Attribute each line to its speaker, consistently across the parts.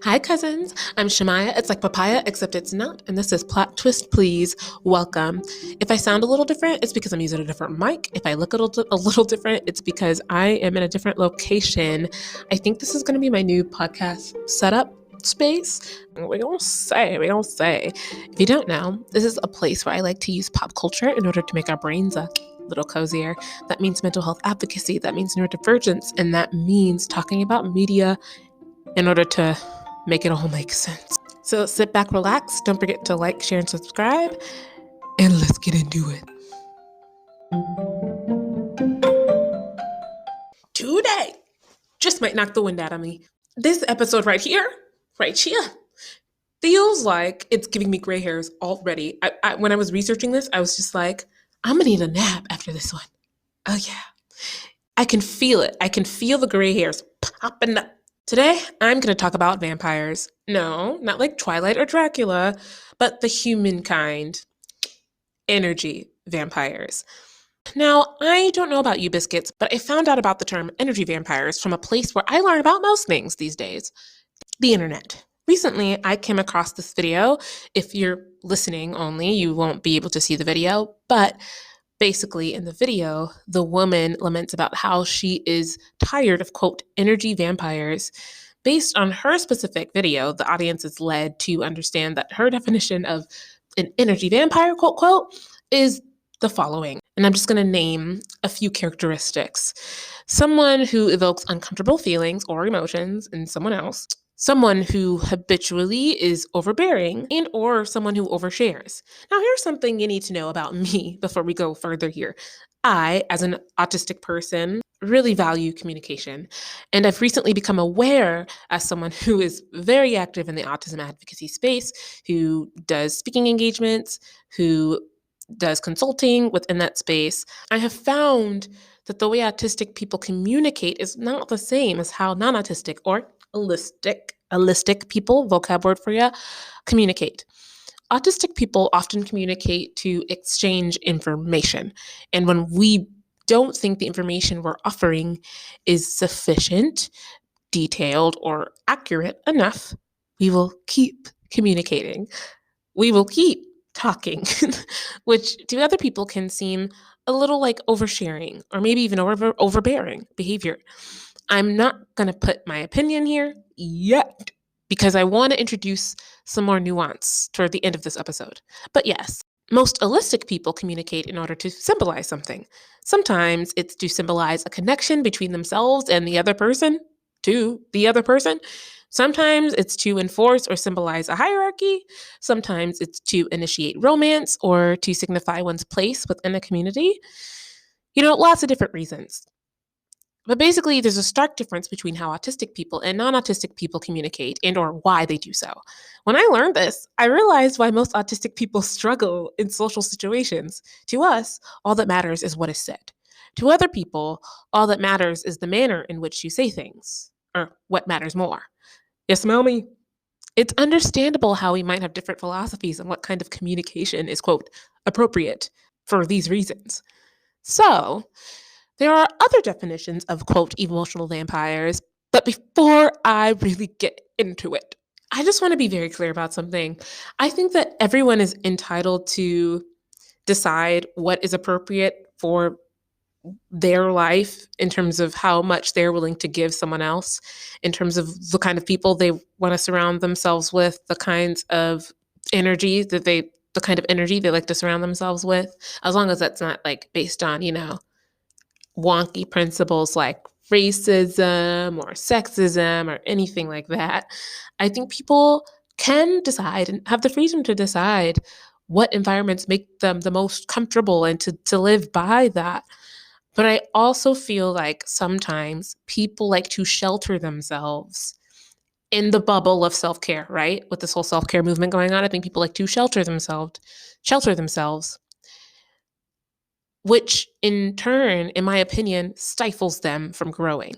Speaker 1: Hi, cousins. I'm Shemaya. It's like papaya, except it's not. And this is Plot Twist Please. Welcome. If I sound a little different, it's because I'm using a different mic. If I look a little different, it's because I am in a different location. I think this is going to be my new podcast setup space. We don't say. If you don't know, this is a place where I like to use pop culture in order to make our brains a little cozier. That means mental health advocacy. That means neurodivergence. And that means talking about media in order to make it all make sense. So sit back, relax. Don't forget to like, share, and subscribe. And let's get into it. Today just might knock the wind out of me. This episode right here, feels like it's giving me gray hairs already. When I was researching this, I was just like, I'm gonna need a nap after this one. Oh yeah. I can feel it. I can feel the gray hairs popping up. Today, I'm going to talk about vampires. No, not like Twilight or Dracula, but the humankind. Energy vampires. Now, I don't know about you biscuits, but I found out about the term energy vampires from a place where I learn about most things these days, the internet. Recently, I came across this video. If you're listening only, you won't be able to see the video, but basically, in the video, the woman laments about how she is tired of, quote, energy vampires. Based on her specific video, the audience is led to understand that her definition of an energy vampire, quote, quote, is the following. And I'm just going to name a few characteristics. Someone who evokes uncomfortable feelings or emotions in someone else. Someone who habitually is overbearing and or someone who overshares. Now, here's something you need to know about me before we go further here. I, as an autistic person, really value communication. And I've recently become aware as someone who is very active in the autism advocacy space, who does speaking engagements, who does consulting within that space. I have found that the way autistic people communicate is not the same as how non-autistic or allistic people, vocab word for you, communicate. Autistic people often communicate to exchange information. And when we don't think the information we're offering is sufficient, detailed, or accurate enough, we will keep communicating. We will keep talking, which to other people can seem a little like oversharing or maybe even overbearing behavior. I'm not going to put my opinion here yet because I want to introduce some more nuance toward the end of this episode. But yes, most allistic people communicate in order to symbolize something. Sometimes it's to symbolize a connection between themselves and the other person, to the other person. Sometimes it's to enforce or symbolize a hierarchy. Sometimes it's to initiate romance or to signify one's place within a community. Lots of different reasons. But basically, there's a stark difference between how autistic people and non-autistic people communicate and or why they do so. When I learned this, I realized why most autistic people struggle in social situations. To us, all that matters is what is said. To other people, all that matters is the manner in which you say things, or what matters more. You smell me? It's understandable how we might have different philosophies on what kind of communication is, quote, appropriate for these reasons. So, there are other definitions of, quote, emotional vampires, but before I really get into it, I just want to be very clear about something. I think that everyone is entitled to decide what is appropriate for their life in terms of how much they're willing to give someone else, in terms of the kind of people they want to surround themselves with, the kinds of energy the kind of energy they like to surround themselves with, as long as that's not like based on, wonky principles like racism or sexism or anything like that. I think people can decide and have the freedom to decide what environments make them the most comfortable and to live by that. But I also feel like sometimes people like to shelter themselves in the bubble of self-care, right? With this whole self-care movement going on, I think people like to shelter themselves, which in turn, in my opinion, stifles them from growing,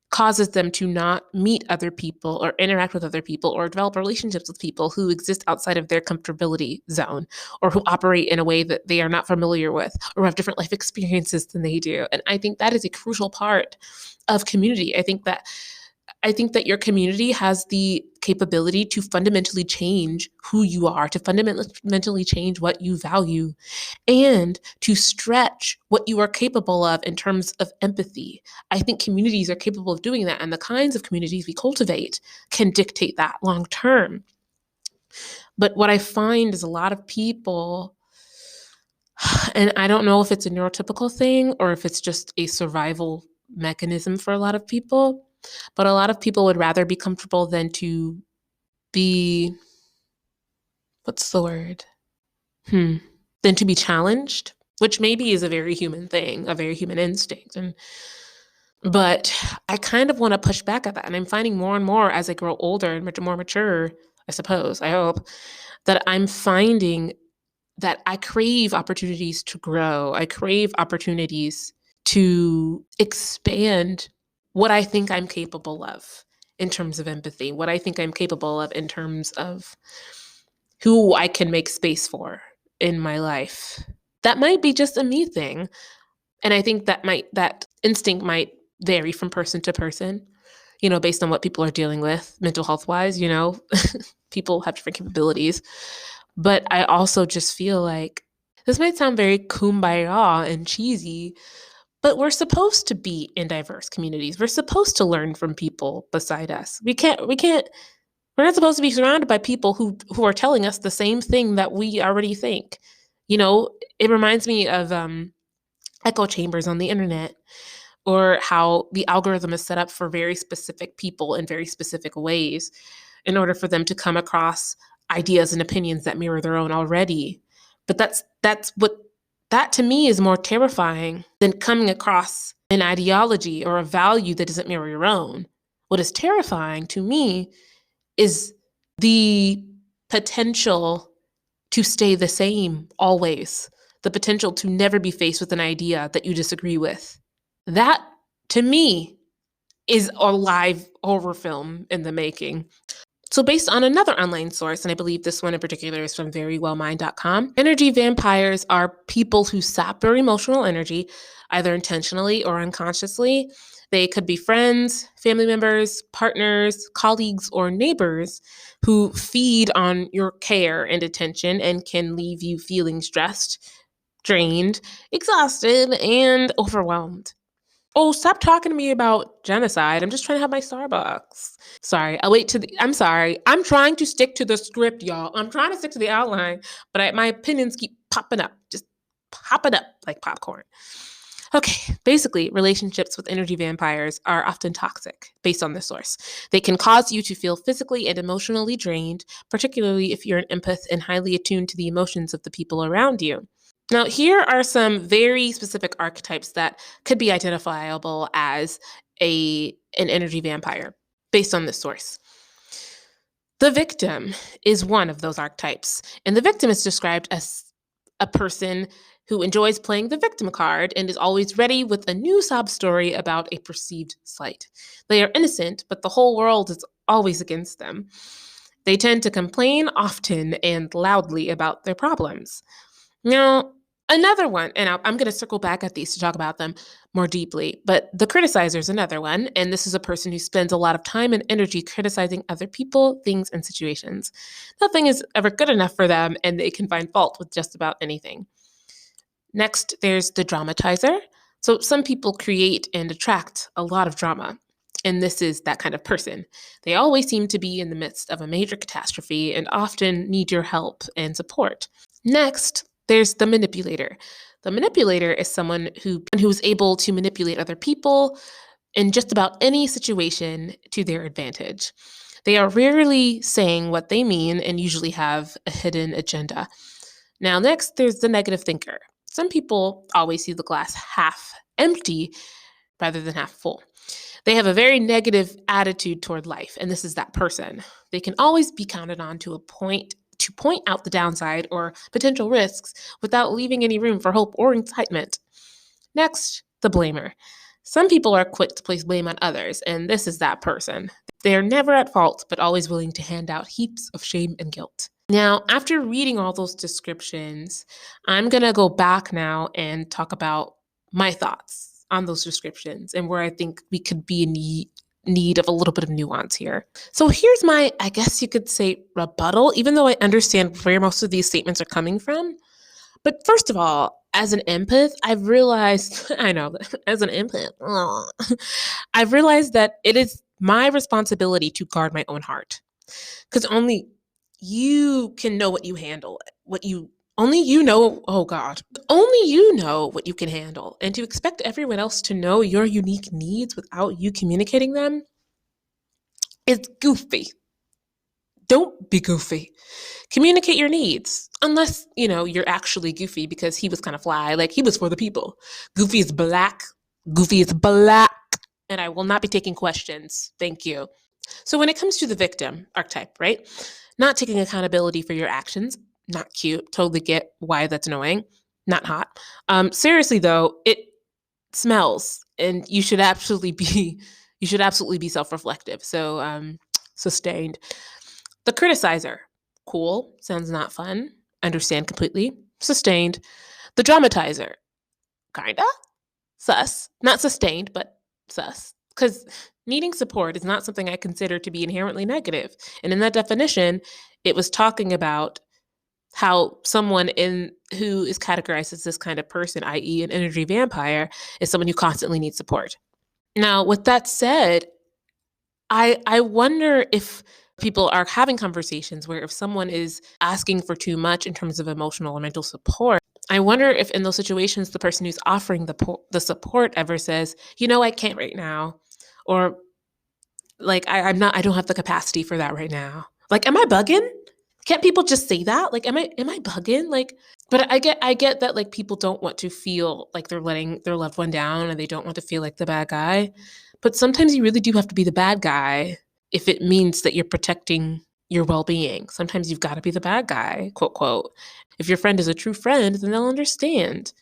Speaker 1: causes them to not meet other people or interact with other people or develop relationships with people who exist outside of their comfortability zone or who operate in a way that they are not familiar with or have different life experiences than they do. And I think that is a crucial part of community. I think I think that your community has the capability to fundamentally change who you are, to fundamentally change what you value, and to stretch what you are capable of in terms of empathy. I think communities are capable of doing that, and the kinds of communities we cultivate can dictate that long term. But what I find is a lot of people, and I don't know if it's a neurotypical thing or if it's just a survival mechanism for a lot of people, but a lot of people would rather be comfortable than to be, what's the word? Than to be challenged, which maybe is a very human thing, a very human instinct. But I kind of want to push back at that. And I'm finding more and more as I grow older and more mature, I suppose, I hope, that I'm finding that I crave opportunities to grow. I crave opportunities to expand what I think I'm capable of in terms of empathy, what I think I'm capable of in terms of who I can make space for in my life. That might be just a me thing. And I think that instinct might vary from person to person, based on what people are dealing with mental health wise, people have different capabilities. But I also just feel like this might sound very kumbaya and cheesy, but we're supposed to be in diverse communities. We're supposed to learn from people beside us. We're not supposed to be surrounded by people who are telling us the same thing that we already think. It reminds me of echo chambers on the internet, or how the algorithm is set up for very specific people in very specific ways in order for them to come across ideas and opinions that mirror their own already. But that to me is more terrifying than coming across an ideology or a value that doesn't mirror your own. What is terrifying to me is the potential to stay the same always, the potential to never be faced with an idea that you disagree with. That, to me, is a live horror film in the making. So based on another online source, and I believe this one in particular is from verywellmind.com, energy vampires are people who sap your emotional energy, either intentionally or unconsciously. They could be friends, family members, partners, colleagues, or neighbors who feed on your care and attention and can leave you feeling stressed, drained, exhausted, and overwhelmed. Oh, stop talking to me about genocide. I'm just trying to have my Starbucks. Sorry, I'm sorry. I'm trying to stick to the script, y'all. I'm trying to stick to the outline, but my opinions keep popping up, just popping up like popcorn. Okay, basically, relationships with energy vampires are often toxic based on this source. They can cause you to feel physically and emotionally drained, particularly if you're an empath and highly attuned to the emotions of the people around you. Now, here are some very specific archetypes that could be identifiable as an energy vampire based on this source. The victim is one of those archetypes, and the victim is described as a person who enjoys playing the victim card and is always ready with a new sob story about a perceived slight. They are innocent, but the whole world is always against them. They tend to complain often and loudly about their problems. Now, another one, and I'm going to circle back at these to talk about them more deeply, but the criticizer is another one, and this is a person who spends a lot of time and energy criticizing other people, things, and situations. Nothing is ever good enough for them, and they can find fault with just about anything. Next, there's the dramatizer. So some people create and attract a lot of drama, and this is that kind of person. They always seem to be in the midst of a major catastrophe and often need your help and support. Next, there's the manipulator. The manipulator is someone who is able to manipulate other people in just about any situation to their advantage. They are rarely saying what they mean and usually have a hidden agenda. Now, next, there's the negative thinker. Some people always see the glass half empty rather than half full. They have a very negative attitude toward life, and this is that person. They can always be counted on to point out the downside or potential risks without leaving any room for hope or excitement. Next, the blamer. Some people are quick to place blame on others, and this is that person. They are never at fault, but always willing to hand out heaps of shame and guilt. Now, after reading all those descriptions, I'm going to go back now and talk about my thoughts on those descriptions and where I think we could be need of a little bit of nuance here. So here's my, I guess you could say, rebuttal, even though I understand where most of these statements are coming from. But first of all, as an empath, I've realized, I know, as an empath, I've realized that it is my responsibility to guard my own heart. Because only you can know what you handle, only you know, oh God, only you know what you can handle. And to expect everyone else to know your unique needs without you communicating them is goofy. Don't be goofy. Communicate your needs. Unless, you're actually goofy because he was kind of fly, like he was for the people. Goofy is black. Goofy is black. And I will not be taking questions. Thank you. So when it comes to the victim archetype, right? Not taking accountability for your actions, not cute. Totally get why that's annoying. Not hot. Seriously though, it smells, and you should absolutely be self-reflective. So sustained. The criticizer, cool, sounds not fun. Understand completely. Sustained. The dramatizer, kinda sus. Not sustained, but sus. Because needing support is not something I consider to be inherently negative. And in that definition, it was talking about how someone who is categorized as this kind of person, i.e. an energy vampire, is someone who constantly needs support. Now, with that said, I wonder if people are having conversations where if someone is asking for too much in terms of emotional or mental support, I wonder if in those situations, the person who's offering the support ever says, I can't right now. Or like, I don't have the capacity for that right now. Like, am I bugging? Can't people just say that? Like, am I bugging? Like, but I get that like people don't want to feel like they're letting their loved one down and they don't want to feel like the bad guy. But sometimes you really do have to be the bad guy if it means that you're protecting your well-being. Sometimes you've got to be the bad guy, quote, quote. If your friend is a true friend, then they'll understand.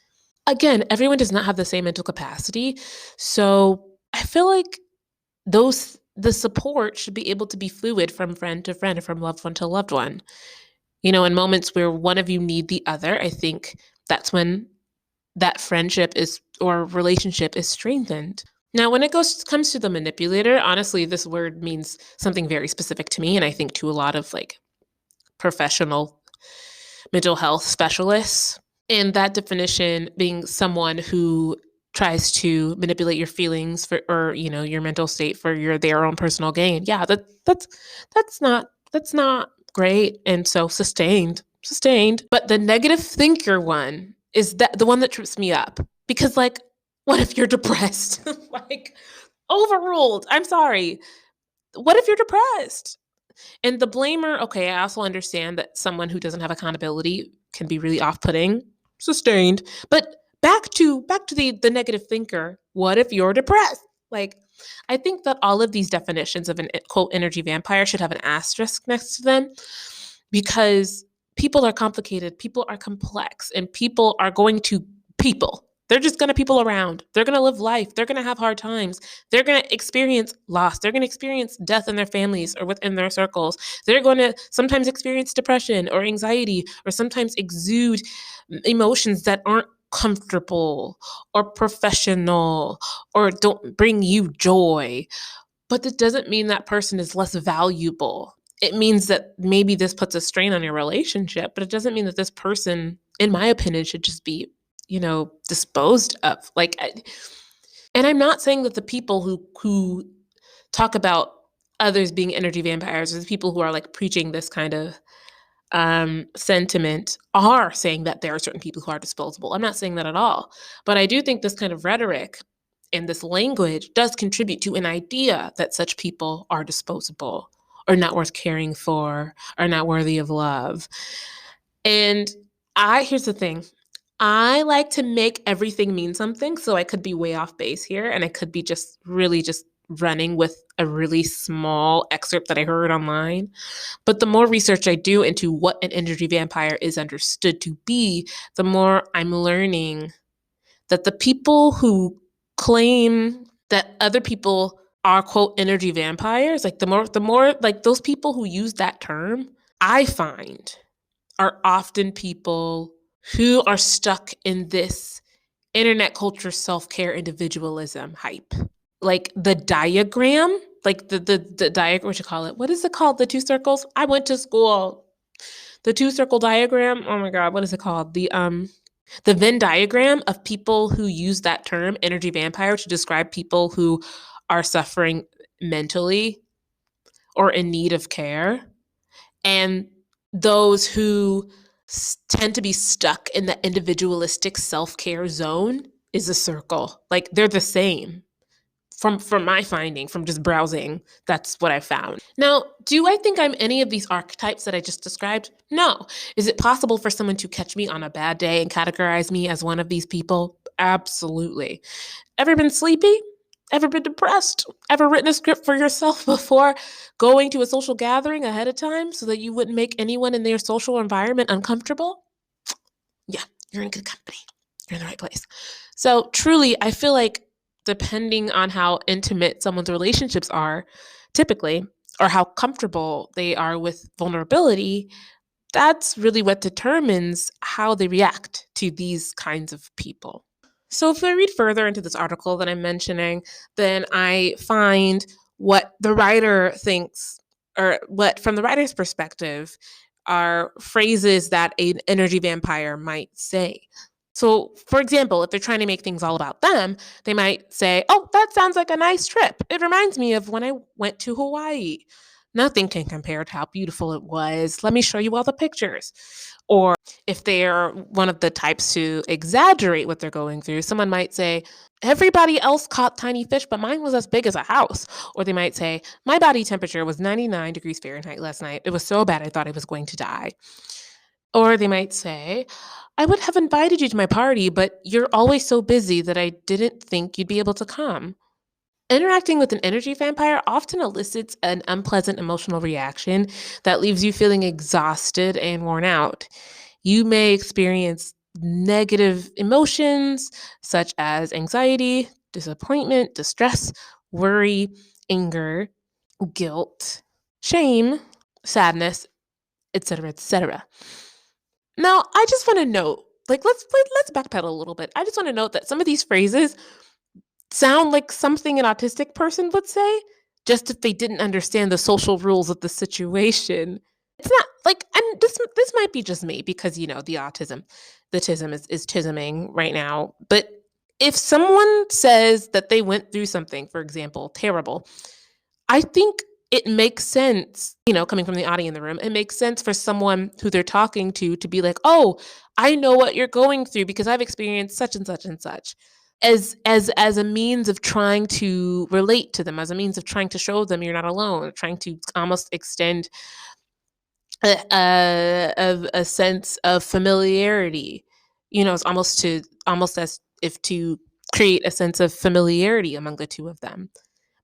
Speaker 1: Again, everyone does not have the same mental capacity. So I feel like the support should be able to be fluid from friend to friend or from loved one to loved one. In moments where one of you need the other, I think that's when that friendship or relationship is strengthened. Now, when it comes to the manipulator, honestly, this word means something very specific to me, and I think to a lot of like professional mental health specialists. And that definition being someone who tries to manipulate your feelings or your mental state for their own personal gain. Yeah, that's not great. And so sustained. But the negative thinker one is the one that trips me up, because like, what if you're depressed? Like, overruled. I'm sorry. What if you're depressed? And the blamer, okay, I also understand that someone who doesn't have accountability can be really off-putting. Sustained. But back to the negative thinker. What if you're depressed? Like, I think that all of these definitions of an quote energy vampire should have an asterisk next to them, because people are complicated, people are complex, and people are going to people. They're just going to people around. They're going to live life. They're going to have hard times. They're going to experience loss. They're going to experience death in their families or within their circles. They're going to sometimes experience depression or anxiety, or sometimes exude emotions that aren't comfortable or professional or don't bring you joy. But that doesn't mean that person is less valuable. It means that maybe this puts a strain on your relationship, but it doesn't mean that this person, in my opinion, should just be, disposed of. Like, and I'm not saying that the people who talk about others being energy vampires, or the people who are like preaching this kind of sentiment, are saying that there are certain people who are disposable. I'm not saying that at all. But I do think this kind of rhetoric and this language does contribute to an idea that such people are disposable or not worth caring for or not worthy of love. And here's the thing. I like to make everything mean something, so I could be way off base here, and I could be just really just running with a really small excerpt that I heard online. But the more research I do into what an energy vampire is understood to be, the more I'm learning that the people who claim that other people are quote energy vampires, like the more like those people who use that term, I find are often people who are stuck in this internet culture self-care individualism hype. like the diagram, like the diagram, what you call it? What is it called? The two circles? I went to school. The two circle diagram. Oh my God, what is it called? The Venn diagram of people who use that term, energy vampire, to describe people who are suffering mentally or in need of care, and those who tend to be stuck in the individualistic self-care zone is a circle. Like they're the same. From my finding, from just browsing, that's what I found. Now, do I think I'm any of these archetypes that I just described? No. Is it possible for someone to catch me on a bad day and categorize me as one of these people? Absolutely. Ever been sleepy? Ever been depressed? Ever written a script for yourself before going to a social gathering ahead of time so that you wouldn't make anyone in their social environment uncomfortable? Yeah, you're in good company. You're in the right place. So truly, I feel like depending on how intimate someone's relationships are, typically, or how comfortable they are with vulnerability, that's really what determines how they react to these kinds of people. So if I read further into this article that I'm mentioning, then I find what the writer thinks, or what, from the writer's perspective, are phrases that an energy vampire might say. So, for example, if they're trying to make things all about them, they might say, "Oh, that sounds like a nice trip. It reminds me of when I went to Hawaii. Nothing can compare to how beautiful it was. Let me show you all the pictures." Or if they're one of the types who exaggerate what they're going through, someone might say, "Everybody else caught tiny fish, but mine was as big as a house." Or they might say, "My body temperature was 99 degrees Fahrenheit last night. It was so bad I thought I was going to die." Or they might say, "I would have invited you to my party, but you're always so busy that I didn't think you'd be able to come." Interacting with an energy vampire often elicits an unpleasant emotional reaction that leaves you feeling exhausted and worn out. You may experience negative emotions such as anxiety, disappointment, distress, worry, anger, guilt, shame, sadness, etc., etc. Now, I just want to note, like, let's backpedal a little bit. I just want to note that some of these phrases sound like something an autistic person would say, just if they didn't understand the social rules of the situation. It's not like, and this might be just me because the tism is tisming right now. But if someone says that they went through something, for example, terrible, I think it makes sense, coming from the audience in the room, it makes sense for someone who they're talking to be like, "Oh, I know what you're going through because I've experienced such and such and such." As a means of trying to relate to them, as a means of trying to show them you're not alone, trying to almost extend a sense of familiarity. It's almost as if to create a sense of familiarity among the two of them.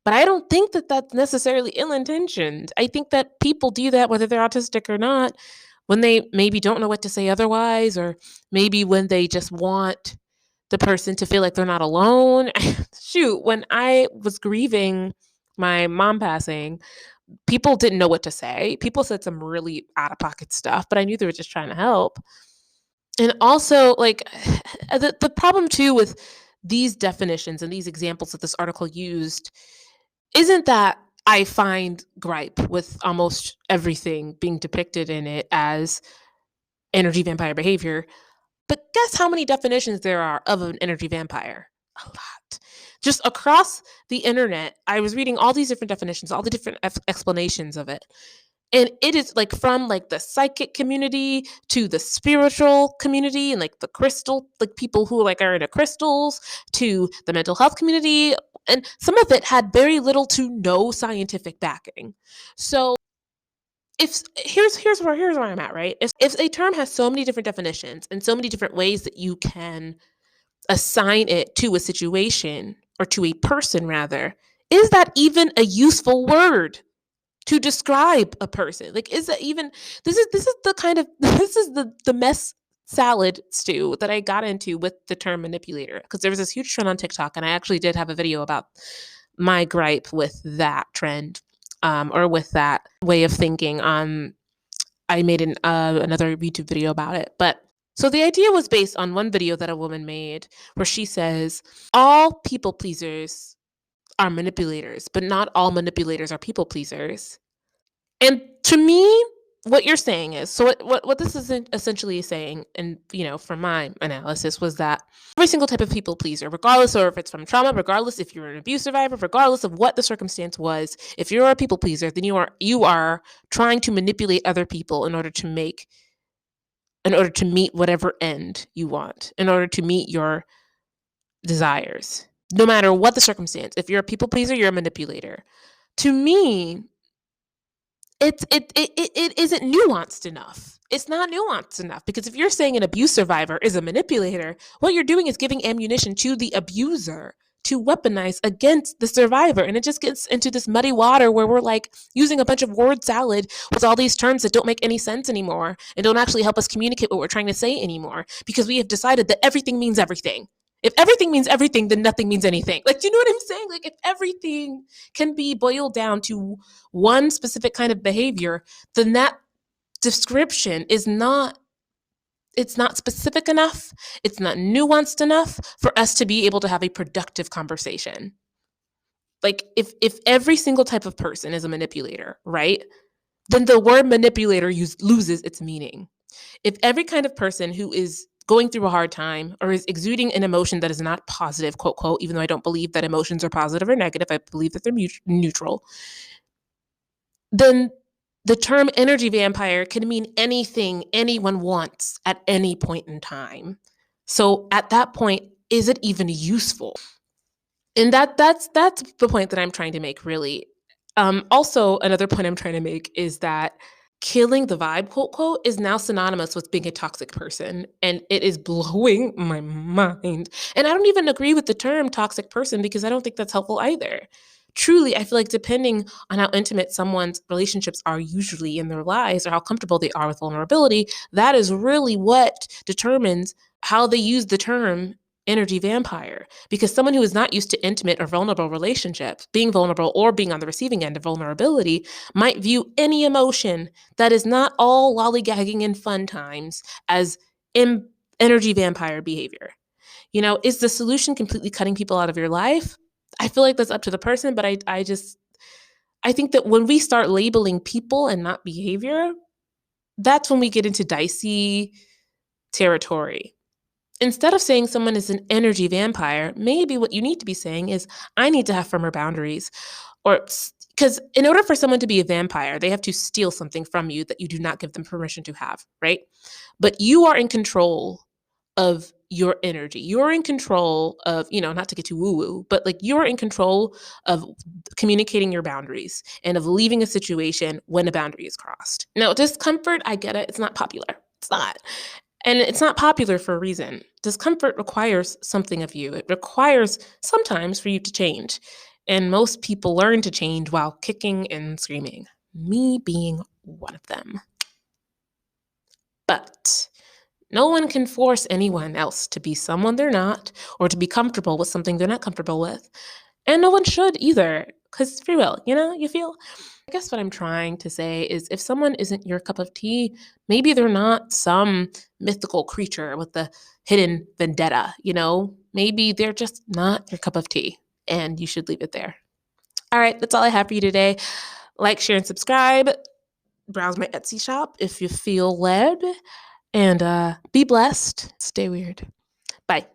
Speaker 1: But I don't think that that's necessarily ill-intentioned. I think that people do that whether they're autistic or not, when they maybe don't know what to say otherwise, or maybe when they just want the person to feel like they're not alone. Shoot, when I was grieving my mom passing, people didn't know what to say. People said some really out-of-pocket stuff, but I knew they were just trying to help. And also, like, the problem too with these definitions and these examples that this article used isn't that I find gripe with almost everything being depicted in it as energy vampire behavior. But guess how many definitions there are of an energy vampire? A lot. Just across the internet, I was reading all these different definitions, all the different explanations of it. And it is like from like the psychic community to the spiritual community and like the crystal, like people who like are into crystals, to the mental health community. And some of it had very little to no scientific backing. So if here's where I'm at, right? If a term has so many different definitions and so many different ways that you can assign it to a situation, or to a person rather, is that even a useful word to describe a person? Like, is that even, this is the kind of this is the mess salad stew that I got into with the term manipulator, because there was this huge trend on TikTok, and I actually did have a video about my gripe with that trend, or with that way of thinking. I made another YouTube video about it. But so the idea was based on one video that a woman made where she says, all people pleasers are manipulators, but not all manipulators are people pleasers. And to me, what you're saying is, so what this is essentially saying, and from my analysis, was that every single type of people pleaser, regardless of if it's from trauma, regardless if you're an abuse survivor, regardless of what the circumstance was, if you're a people pleaser, then you are trying to manipulate other people in order to meet whatever end you want, in order to meet your desires. No matter what the circumstance, if you're a people pleaser, you're a manipulator. To me, it isn't nuanced enough. It's not nuanced enough, because if you're saying an abuse survivor is a manipulator, what you're doing is giving ammunition to the abuser to weaponize against the survivor. And it just gets into this muddy water where we're like using a bunch of word salad with all these terms that don't make any sense anymore and don't actually help us communicate what we're trying to say anymore, because we have decided that everything means everything. If everything means everything, then nothing means anything. Like, do you know what I'm saying? Like, if everything can be boiled down to one specific kind of behavior, then that description is not, it's not specific enough, it's not nuanced enough for us to be able to have a productive conversation. Like, if every single type of person is a manipulator, right? Then the word manipulator loses its meaning. If every kind of person who is going through a hard time or is exuding an emotion that is not positive, quote, quote, even though I don't believe that emotions are positive or negative, I believe that they're neutral, then the term energy vampire can mean anything anyone wants at any point in time. So at that point, is it even useful? And that's the point that I'm trying to make, really. Also, another point I'm trying to make is that killing the vibe, quote, quote, is now synonymous with being a toxic person. And it is blowing my mind. And I don't even agree with the term toxic person, because I don't think that's helpful either. Truly, I feel like depending on how intimate someone's relationships are usually in their lives, or how comfortable they are with vulnerability, that is really what determines how they use the term energy vampire. Because someone who is not used to intimate or vulnerable relationships, being vulnerable or being on the receiving end of vulnerability, might view any emotion that is not all lollygagging and fun times as energy vampire behavior. Is the solution completely cutting people out of your life? I feel like that's up to the person, but I think that when we start labeling people and not behavior, that's when we get into dicey territory. Instead of saying someone is an energy vampire, maybe what you need to be saying is, I need to have firmer boundaries. Or because in order for someone to be a vampire, they have to steal something from you that you do not give them permission to have, right? But you are in control of your energy. You're in control of, not to get too woo-woo, but like you're in control of communicating your boundaries and of leaving a situation when a boundary is crossed. Now, discomfort, I get it. It's not popular. It's not. And it's not popular for a reason. Discomfort requires something of you. It requires sometimes for you to change. And most people learn to change while kicking and screaming, me being one of them. But no one can force anyone else to be someone they're not, or to be comfortable with something they're not comfortable with. And no one should either, because it's free will, you feel? I guess what I'm trying to say is, if someone isn't your cup of tea, maybe they're not some mythical creature with a hidden vendetta, Maybe they're just not your cup of tea, and you should leave it there. All right, that's all I have for you today. Like, share, and subscribe. Browse my Etsy shop if you feel led. And be blessed. Stay weird. Bye.